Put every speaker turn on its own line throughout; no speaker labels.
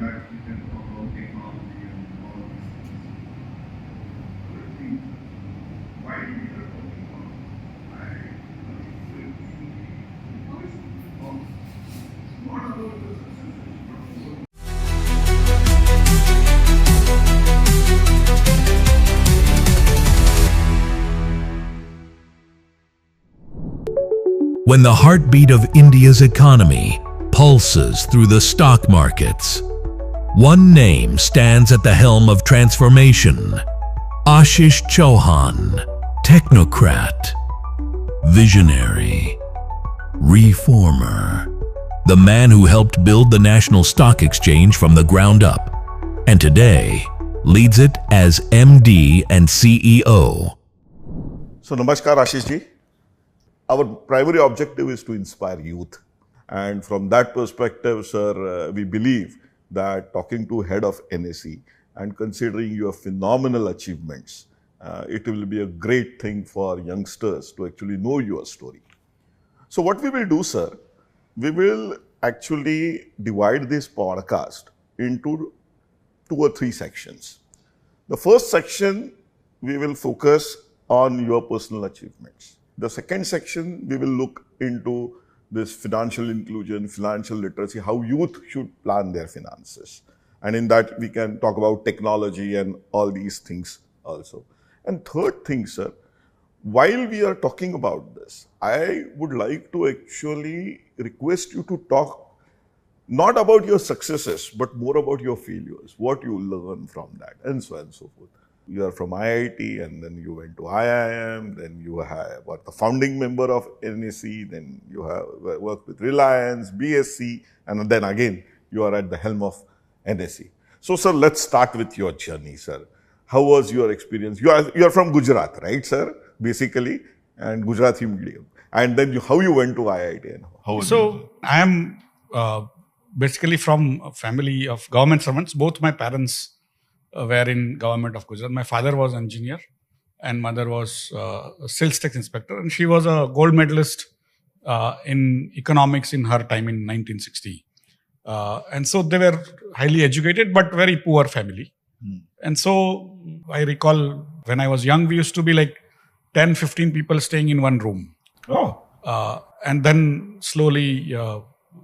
that we can talk about technology and all these things. Other things, why we are talking about not about the successes, but about
When the heartbeat of India's economy pulses through the stock markets, one name stands at the helm of transformation: Ashish Chauhan, technocrat, visionary, reformer, the man who helped build the National Stock Exchange from the ground up, and today leads it as MD and CEO.
So, Namaskar, Ashish ji. Our primary objective is to inspire youth. And from that perspective, sir, we believe that talking to head of NSE and considering your phenomenal achievements, it will be a great thing for youngsters to actually know your story. So what we will do, sir, we will actually divide this podcast into 2 or 3 sections. The first section, we will focus on your personal achievements. The second section, we will look into this financial inclusion, financial literacy, how youth should plan their finances. And in that, we can talk about technology and all these things also. And third thing, sir, while we are talking about this, I would like to actually request you to talk not about your successes, but more about your failures, what you learn from that, and so on and so forth. You are from IIT, and then you went to IIM, then you were the founding member of NSE, then you have worked with Reliance, BSC, and then again, you are at the helm of NSE. So, sir, let's start with your journey, sir. How was your experience? You are from Gujarat, right, sir? Basically, and Gujarati medium. And then how you went to IIT and how was
So, I am basically from a family of government servants. Both my parents were in government of Gujarat. My father was engineer and mother was a sales tax inspector, and she was a gold medalist in economics in her time in 1960. And so they were highly educated but very poor family. And so I recall when I was young, we used to be like 10, 15 people staying in one room. And then slowly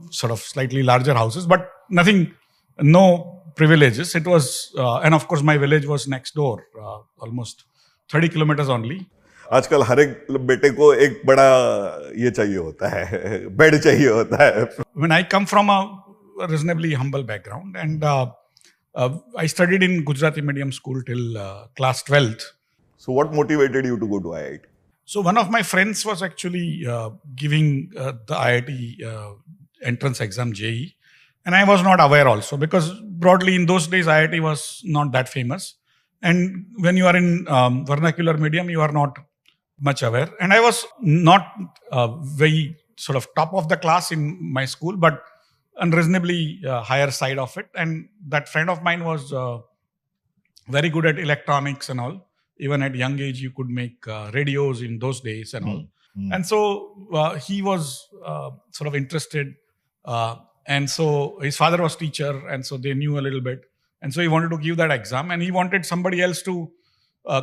sort of slightly larger houses, but no privileges. It was, and of course my village was next door, almost 30 kilometers only.
आजकल हर एक बेटे को एक बड़ा ये चाहिए होता है, बेड चाहिए होता है.
When I come from a reasonably humble background, and I studied in Gujarati medium school till class 12th.
So what motivated you to go to IIT?
So one of my friends was actually giving the IIT entrance exam, JE. And I was not aware also, because broadly in those days, IIT was not that famous. And when you are in vernacular medium, you are not much aware. And I was not very sort of top of the class in my school, but unreasonably higher side of it. And that friend of mine was very good at electronics and all. Even at young age, you could make radios in those days and all. And so he was sort of interested. And so his father was teacher, and so they knew a little bit. And so he wanted to give that exam, and he wanted somebody else to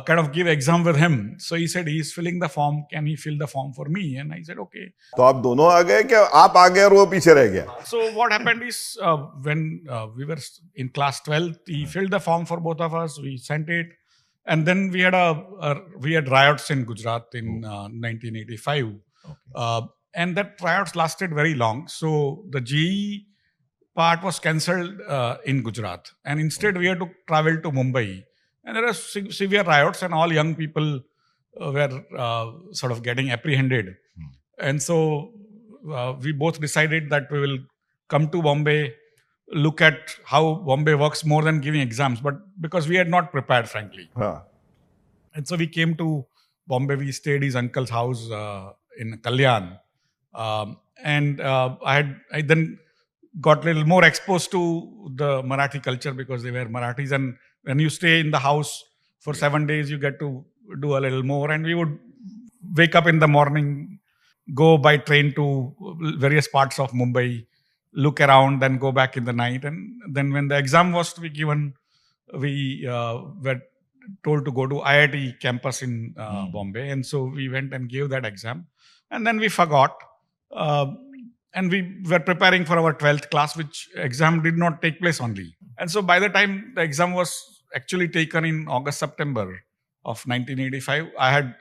kind of give exam with him. So he said, he's filling the form. Can he fill the form for me? And I said, okay.
तो आप दोनों आ गए क्या आप आ गए और वो पीछे रह गया?
So what happened is when we were in class 12th, he filled the form for both of us. We sent it. And then we had riots in Gujarat in 1985. Okay. And that riots lasted very long. So the JE part was cancelled in Gujarat. And instead we had to travel to Mumbai. And there were severe riots, and all young people were sort of getting apprehended. And so we both decided that we will come to Bombay, look at how Bombay works more than giving exams, but because we had not prepared, frankly. And so we came to Bombay. We stayed his uncle's house in Kalyan. And I then got a little more exposed to the Marathi culture because they were Marathis. And when you stay in the house for 7 days, you get to do a little more. And we would wake up in the morning, go by train to various parts of Mumbai, look around, then go back in the night. And then when the exam was to be given, we were told to go to IIT campus in Bombay. And so we went and gave that exam. And then we forgot. And we were preparing for our 12th class, which exam did not take place only. And so by the time the exam was actually taken in August, September of 1985, I had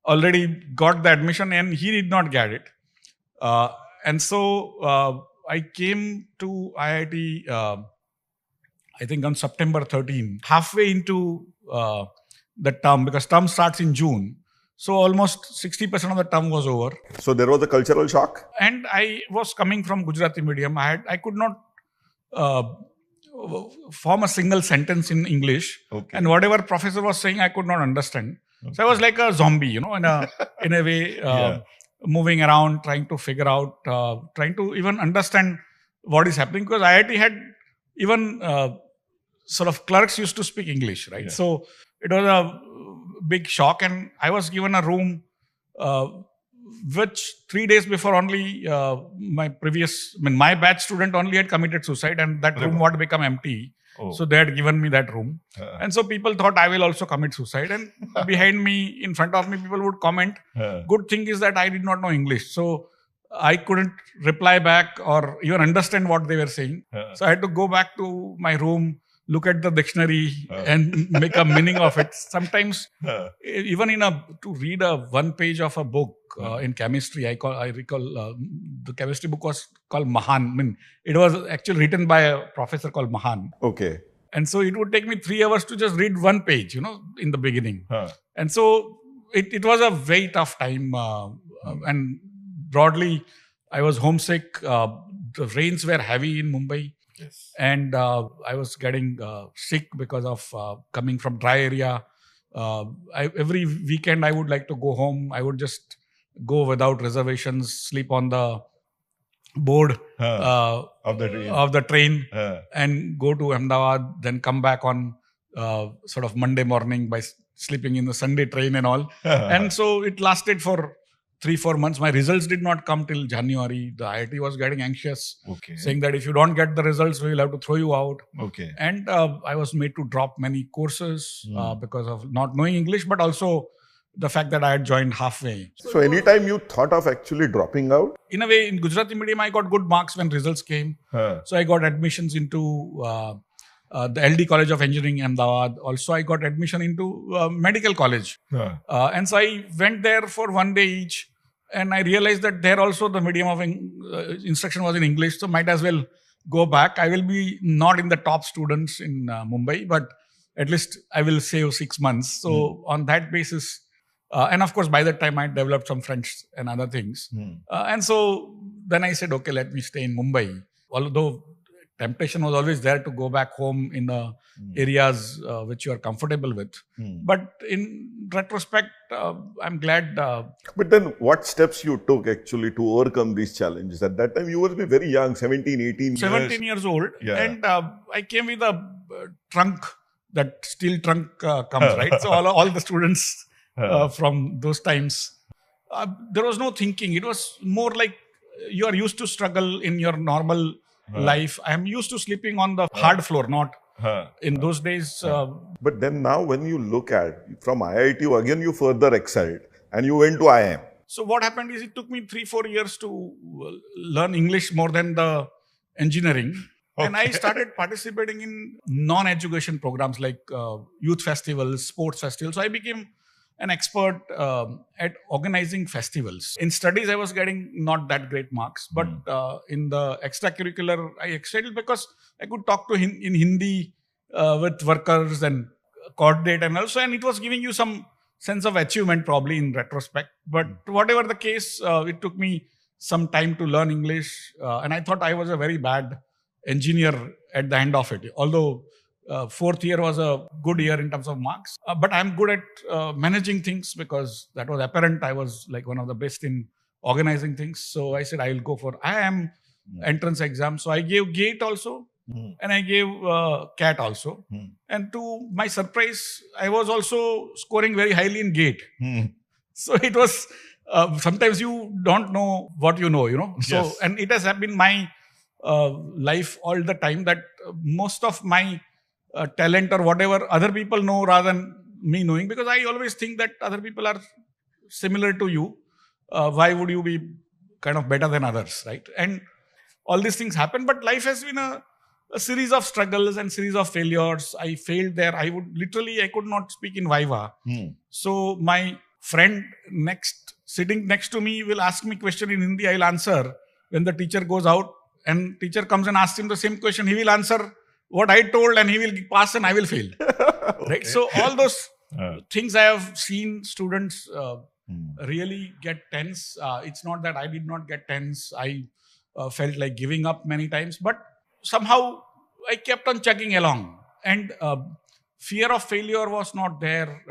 already got the admission and he did not get it. And so I came to IIT, I think on September 13, halfway into the term, because term starts in June. So almost 60% of the term was over.
So there was a cultural shock?
And I was coming from Gujarati medium. I could not form a single sentence in English.
Okay.
And whatever professor was saying, I could not understand. Okay. So I was like a zombie, in a way, moving around, trying to figure out, trying to even understand what is happening. Because IIT had even sort of clerks used to speak English, right? Yeah. So it was a big shock, and I was given a room which 3 days before only my batch student only had committed suicide, and that room had become empty. Oh. So they had given me that room. And so people thought I will also commit suicide. And behind me, in front of me, people would comment. Good thing is that I did not know English. So I couldn't reply back or even understand what they were saying. So I had to go back to my room, look at the dictionary and make a meaning of it. Sometimes even to read one page of a book in chemistry, I recall the chemistry book was called Mahan. It was actually written by a professor called Mahan.
Okay.
And so it would take me 3 hours to just read one page, in the beginning. And so it was a very tough time. And broadly, I was homesick. The rains were heavy in Mumbai. Yes. And I was getting sick because of coming from dry area. Every weekend I would like to go home. I would just go without reservations, sleep on the board of the train and go to Ahmedabad, then come back on sort of Monday morning by sleeping in the Sunday train and all. And so it lasted for 3-4 months. My results did not come till January. The IIT was getting anxious, saying that if you don't get the results, we will have to throw you out. Okay. And I was made to drop many courses because of not knowing English, but also the fact that I had joined halfway.
So anytime you thought of actually dropping out?
In a way, in Gujarati medium, I got good marks when results came. So I got admissions into the LD College of Engineering in Ahmedabad. Also, I got admission into medical college. And so I went there for 1 day each. And I realized that there also the medium of instruction was in English. So might as well go back. I will be not in the top students in Mumbai, but at least I will save 6 months. So on that basis, and of course, by that time I developed some friends and other things. And so then I said, okay, let me stay in Mumbai. Although temptation was always there to go back home in the areas which you are comfortable with. But in retrospect, I'm glad.
But then what steps you took actually to overcome these challenges? At that time, you were very young, 17, 18 years.
17 years old. Yeah. And I came with a trunk, that steel trunk comes, right? So all the students from those times, there was no thinking. It was more like you are used to struggle in your normal life. I am used to sleeping on the hard floor, not in those days.
But then now when you look at from IIT, again you further excelled and you went to IIM.
So what happened is it took me 3-4 years to learn English more than the engineering. Okay. And I started participating in non-education programs like youth festivals, sports festivals. So I became an expert at organizing festivals. In studies, I was getting not that great marks, but in the extracurricular, I excelled because I could talk to in Hindi with workers and coordinate and also, and it was giving you some sense of achievement probably in retrospect. But whatever the case, it took me some time to learn English, and I thought I was a very bad engineer at the end of it. Although fourth year was a good year in terms of marks, but I'm good at managing things because that was apparent. I was like one of the best in organizing things. So I said I will go for IIM entrance exam. So I gave GATE also, and I gave CAT also. And to my surprise, I was also scoring very highly in GATE. So it was sometimes you don't know what you know. So yes. And it has been my life all the time that most of my talent or whatever other people know rather than me knowing, because I always think that other people are similar to you. Why would you be kind of better than others, right? And all these things happen, but life has been a series of struggles and series of failures. I failed there. I could not speak in Viva. So my friend sitting next to me will ask me question in Hindi. I'll answer. When the teacher goes out and teacher comes and asks him the same question, he will answer what I told and he will pass and I will fail. Right? So all those things I have seen students really get tense. It's not that I did not get tense. I felt like giving up many times, but somehow I kept on chugging along. And fear of failure was not there.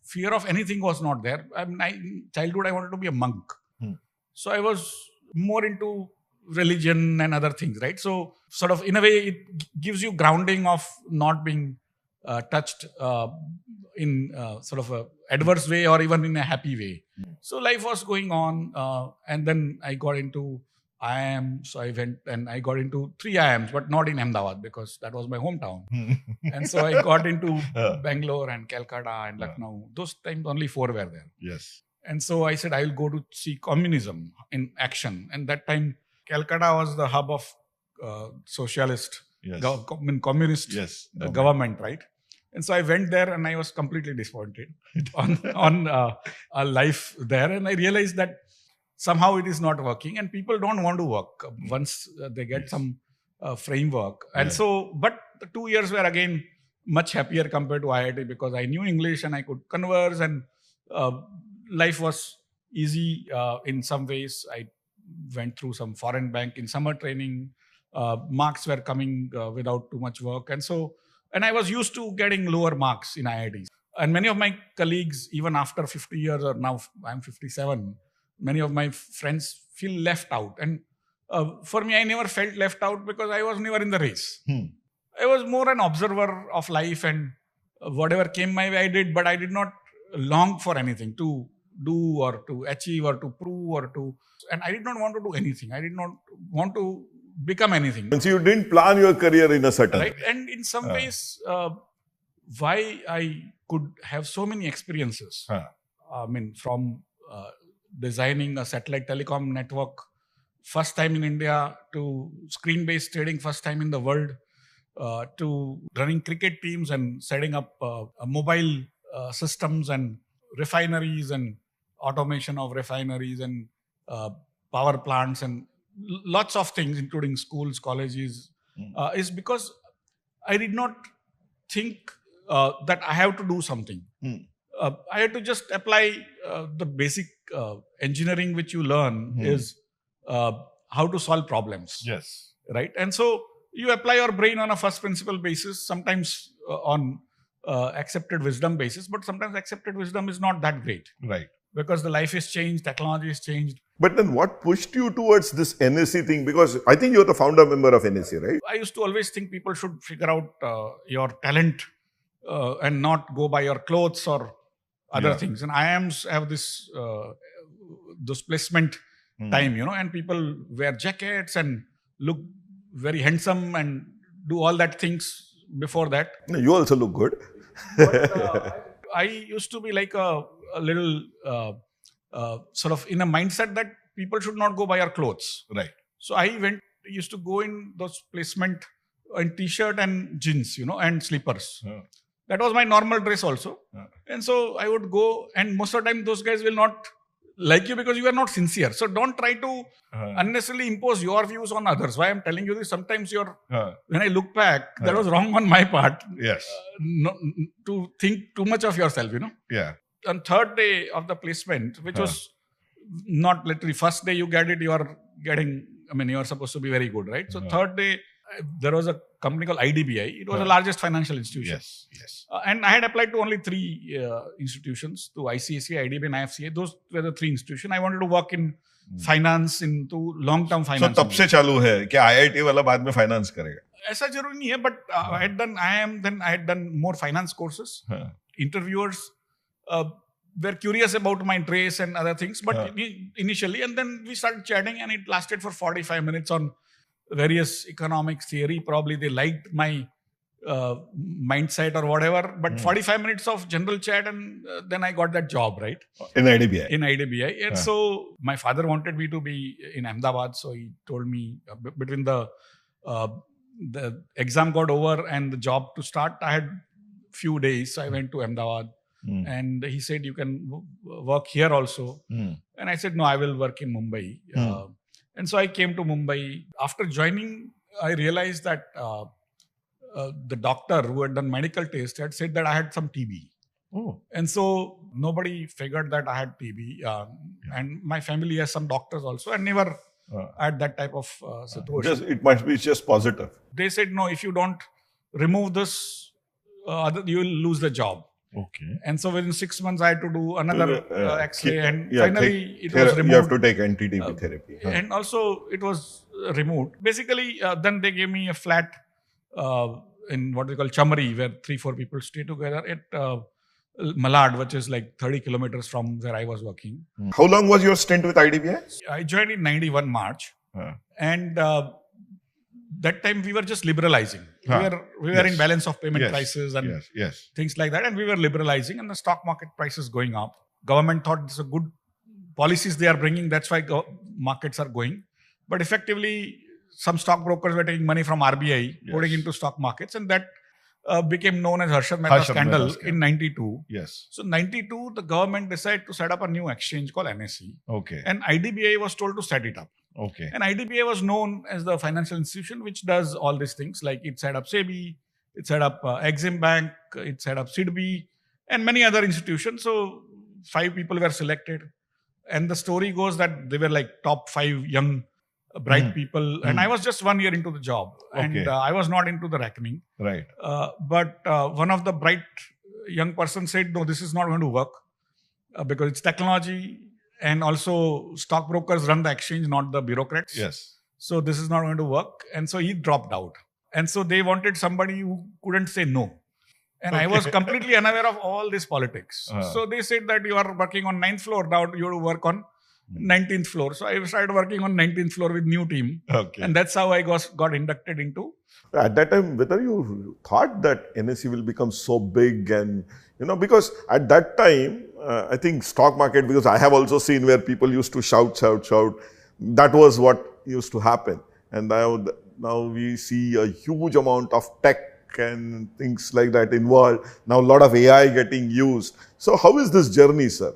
Fear of anything was not there. In childhood, I wanted to be a monk. So I was more into religion and other things, right? So sort of in a way, it gives you grounding of not being touched in sort of a adverse way or even in a happy way. So life was going on, and then I got into IIM. So I went and I got into 3 IIMs, but not in Ahmedabad because that was my hometown. And so I got into Bangalore and Calcutta and Lucknow. Those times only 4 were there.
Yes.
And so I said, I will go to see communism in action. And that time, Calcutta was the hub of socialist, communist government, right? And so I went there and I was completely disappointed on a life there. And I realized that somehow it is not working and people don't want to work once they get some framework. And so, but the 2 years were again much happier compared to IIT because I knew English and I could converse and life was easy in some ways. I went through some foreign bank in summer training. Marks were coming without too much work. And I was used to getting lower marks in IITs. And many of my colleagues, even after 50 years or now I'm 57, many of my friends feel left out. And for me, I never felt left out because I was never in the race. I was more an observer of life and whatever came my way, I did, but I did not long for anything to do or to achieve or to prove and I did not want to do anything. I did not want to become anything.
And so you didn't plan your career in a certain
way. And in some ways, why I could have so many experiences. I mean, from designing a satellite telecom network first time in India to screen-based trading first time in the world to running cricket teams and setting up mobile systems and refineries and automation of refineries and power plants and lots of things, including schools, colleges, is because I did not think that I have to do something. I had to just apply the basic engineering which you learn is how to solve problems.
Yes.
Right? And so you apply your brain on a first principle basis, sometimes on accepted wisdom basis, but sometimes accepted wisdom is not that great.
Right.
Because the life has changed, technology has changed.
But then what pushed you towards this NSE thing? Because I think you're the founder member of NSE, right?
I used to always think people should figure out your talent and not go by your clothes or other things. And IIMs have this placement time, and people wear jackets and look very handsome and do all that things before that.
You also look good.
But, I used to be like a little sort of in a mindset that people should not go by our clothes.
Right.
So I used to go in those placement in t-shirt and jeans, and slippers. That was my normal dress also. And so I would go, and most of the time those guys will not like you because you are not sincere. So don't try to unnecessarily impose your views on others. Why I'm telling you this, sometimes when I look back, that was wrong on my part.
Yes.
To think too much of yourself,
Yeah.
On third day of the placement, which was not literally first day you get it, you are supposed to be very good, right? So third day, there was a company called IDBI. It was the largest financial institution.
Yes.
And I had applied to only 3 institutions, to ICICI, IDBI and IFCA. Those were the 3 institutions. I wanted to work in finance, into long-term finance.
So तब से चालू है कि IIT वाला बाद में finance करेगा.
ऐसा जरूरी नहीं है, but I had done IIM, then I had done more finance courses. Interviewers were curious about my dress and other things, but initially, and then we started chatting and it lasted for 45 minutes on various economics theory. Probably they liked my mindset or whatever. But 45 minutes of general chat, and then I got that job, right?
In IDBI.
In IDBI. And so my father wanted me to be in Ahmedabad. So he told me between the exam got over and the job to start, I had few days. So I went to Ahmedabad. And he said, you can work here also. And I said, no, I will work in Mumbai. And so I came to Mumbai. After joining, I realized that the doctor who had done medical test had said that I had some TB.
Oh.
And so nobody figured that I had TB. And my family has some doctors also, and never had that type of situation.
It must be just positive.
They said, no, if you don't remove this, you will lose the job.
Okay.
And so within 6 months, I had to do another X-ray, and finally it was removed.
You have to take anti-TB therapy.
And also it was removed. Basically, then they gave me a flat in what we call Chamari, where 3-4 people stay together at Malad, which is like 30 kilometers from where I was working.
How long was your stint with IDBI?
I joined in 91 March. And that time we were just liberalizing. We were in balance of payment prices and things like that. And we were liberalizing, and the stock market prices going up. Government thought this is a good policies they are bringing. That's why markets are going. But effectively, some stockbrokers were taking money from RBI, putting into stock markets. And that became known as Harshad Mehta scandal in 92.
Yes.
So 92, the government decided to set up a new exchange called NSE.
Okay.
And IDBI was told to set it up.
Okay.
And IDBI was known as the financial institution which does all these things. Like it set up SEBI, it set up Exim Bank, it set up SIDBI, and many other institutions. So 5 people were selected. And the story goes that they were like top 5 young, bright people. And I was just 1 year into the job. And I was not into the reckoning.
Right.
But one of the bright young person said, no, this is not going to work because it's technology. And also stockbrokers run the exchange, not the bureaucrats.
Yes.
So this is not going to work. And so he dropped out. And so they wanted somebody who couldn't say no. And I was completely unaware of all this politics. So they said that you are working on 9th floor. Now you have to work on 19th floor. So I started working on 19th floor with new team. Okay. And that's how I got inducted into.
At that time, whether you thought that NSE will become so big and, because at that time, I think stock market, because I have also seen where people used to shout. That was what used to happen. And now we see a huge amount of tech and things like that involved. Now a lot of AI getting used. So how is this journey, sir?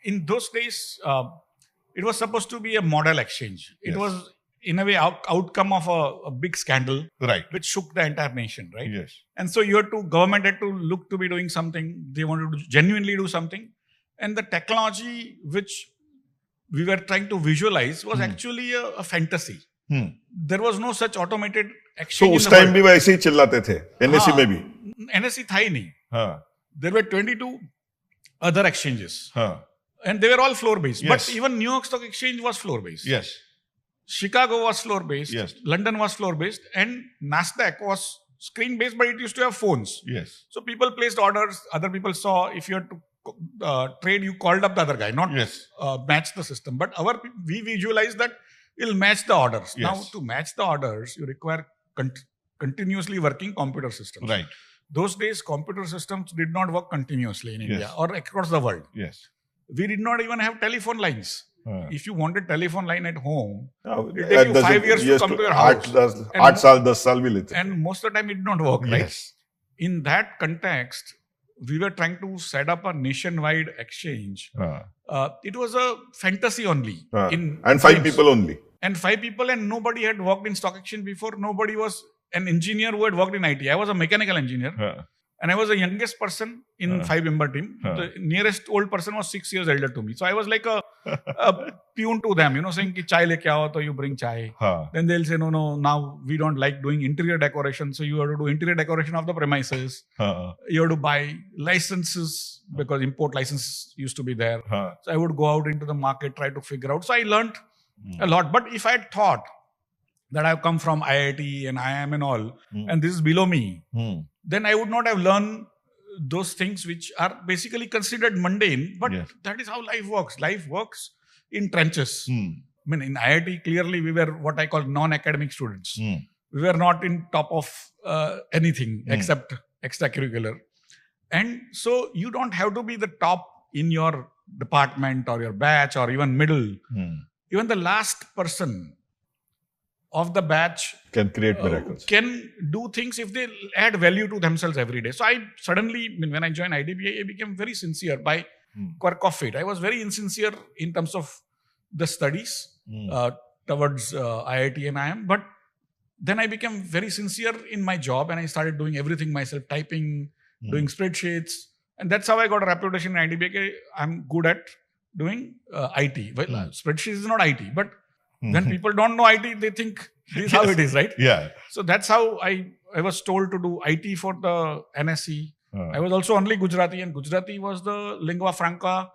In those days, it was supposed to be a model exchange. It was, in a way, outcome of a big scandal,
right,
which shook the entire nation, right?
Yes.
And so government had to look to be doing something. They wanted to genuinely do something. And the technology which we were trying to visualize was actually a fantasy. There was no such automated exchange.
So, उस time भी वैसे ही चिल्लाते थे, NSE में भी.
NSE था ही नहीं. There were 22 other exchanges. And they were all floor-based.
Yes.
But even New York Stock Exchange was floor-based.
Yes.
Chicago was floor-based.
Yes.
London was floor-based. And NASDAQ was screen-based, but it used to have phones.
Yes.
So people placed orders. Other people saw. If you had to trade, you called up the other guy, not match the system. But we visualized that it'll match the orders.
Yes.
Now, to match the orders, you require continuously working computer systems.
Right.
Those days, computer systems did not work continuously in India or across the world.
Yes.
We did not even have telephone lines. If you wanted telephone line at home, it took you 5 years to come to your house.
8 साल 10 साल भी लेते.
And most of the time it did not work, right?
Yes.
In that context, we were trying to set up a nationwide exchange. It was a fantasy only.
And 5 people only.
And 5 people, and nobody had worked in stock exchange before. Nobody was an engineer who had worked in IT. I was a mechanical engineer. And I was the youngest person in 5-member team. The nearest old person was 6 years elder to me. So I was like a peon to them, saying ki chai leke aao, to you bring chai. Then they'll say, no, now we don't like doing interior decoration. So you have to do interior decoration of the premises. You have to buy licenses because import licenses used to be there. So I would go out into the market, try to figure out. So I learned a lot. But if I had thought that I've come from IIT and IIM and all, and this is below me, then I would not have learned those things which are basically considered mundane, but that is how life works. Life works in trenches. I mean, in IIT, clearly we were what I call non-academic students.
Mm.
We were not in top of anything except extracurricular. And so you don't have to be the top in your department or your batch or even middle. Even the last person of the batch
Can create miracles.
can do things if they add value to themselves every day. So I suddenly, when I joined IDBI, I became very sincere by quirk of fate. I was very insincere in terms of the studies towards IIT and IIM, but then I became very sincere in my job and I started doing everything myself, typing, doing spreadsheets. And that's how I got a reputation in IDBI. I'm good at doing IT. Well, spreadsheets is not IT, but when people don't know IT, they think this is how it is, right?
Yeah.
So that's how I was told to do IT for the NSE. I was also only Gujarati, and Gujarati was the lingua franca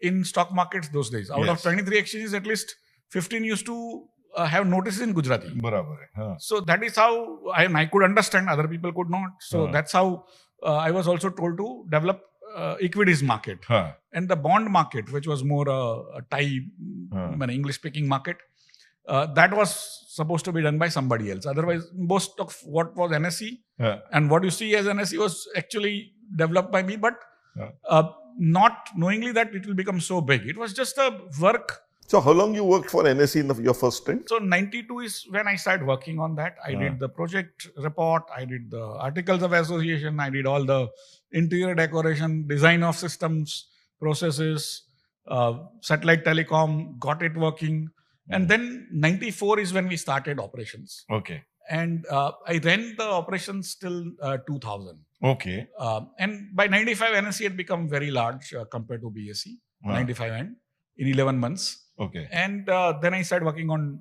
in stock markets those days. Out of 23 exchanges, at least 15 used to have notices in Gujarati. So that is how I could understand, other people could not. So that's how I was also told to develop equities market. And the bond market, which was more a Thai, English-speaking market, that was supposed to be done by somebody else. Otherwise, most of what was NSE and what you see as NSE was actually developed by me, but not knowingly that it will become so big. It was just a work.
So how long you worked for NSE in your first stint?
So 92 is when I started working on that. I did the project report, I did the articles of association, I did all the interior decoration, design of systems, processes, satellite telecom, got it working. And then 94 is when we started operations.
Okay.
And I ran the operations till 2000.
Okay.
And by 95, NSE had become very large compared to BSE, 95 and in 11 months.
Okay.
And then I started working on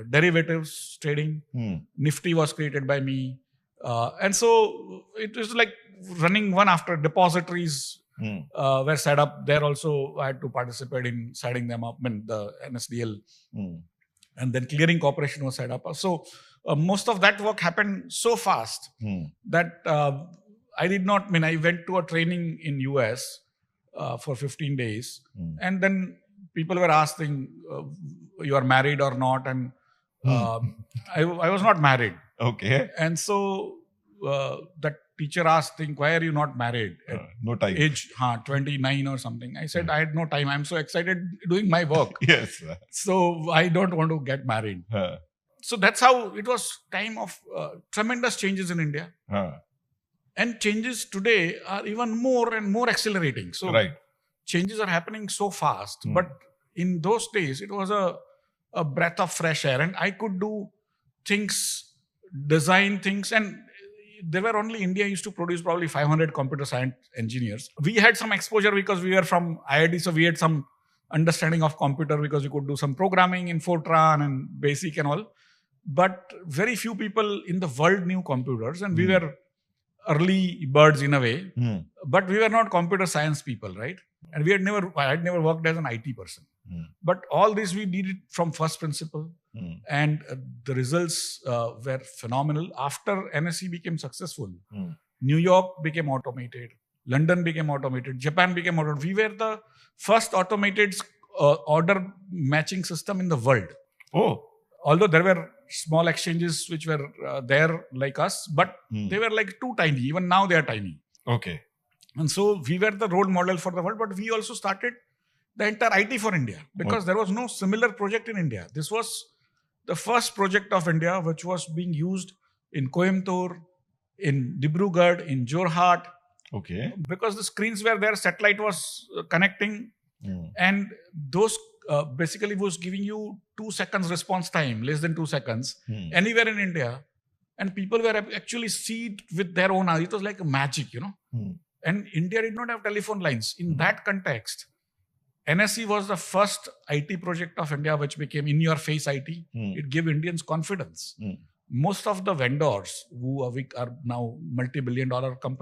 derivatives trading. Nifty was created by me. And so it was like running one after. Depositories were set up. There also I had to participate in setting them up, the NSDL. And then clearing corporation was set up. So most of that work happened so fast that I did not, I went to a training in US for 15 days. And then people were asking, you are married or not? And I was not married.
Okay.
And so that teacher asked, why are you not married? At
no time.
Age 29 or something. I said, I had no time. I'm so excited doing my work.
Yes.
So I don't want to get married. So that's how it was time of tremendous changes in India. And changes today are even more and more accelerating. So changes are happening so fast. But in those days, it was a breath of fresh air. And I could do things, design things. And there were only, India used to produce probably 500 computer science engineers. We had some exposure because we were from IIT. So we had some understanding of computer because we could do some programming in Fortran and BASIC and all. But very few people in the world knew computers. And we were early birds in a way. But we were not computer science people, right? And I had never worked as an IT person. But all this we did it from first principle. And the results were phenomenal. After NSE became successful, New York became automated, London became automated, Japan became automated. We were the first automated order matching system in the world. Although there were small exchanges which were there like us, but they were like too tiny. Even now they are tiny.
Okay.
And so we were the role model for the world, but we also started the entire IT for India because there was no similar project in India. This was the first project of India which was being used in Coimbatore, in Dibrugarh, in Jorhat.
Okay.
Because the screens were there, satellite was connecting, and those basically was giving you 2 seconds response time, less than 2 seconds, anywhere in India. And people were actually see it with their own eyes. It was like magic, And India did not have telephone lines. In that context, NSE was the first IT project of India which became in-your-face IT. It gave Indians confidence. Most of the vendors who are now multi-billion-dollar companies,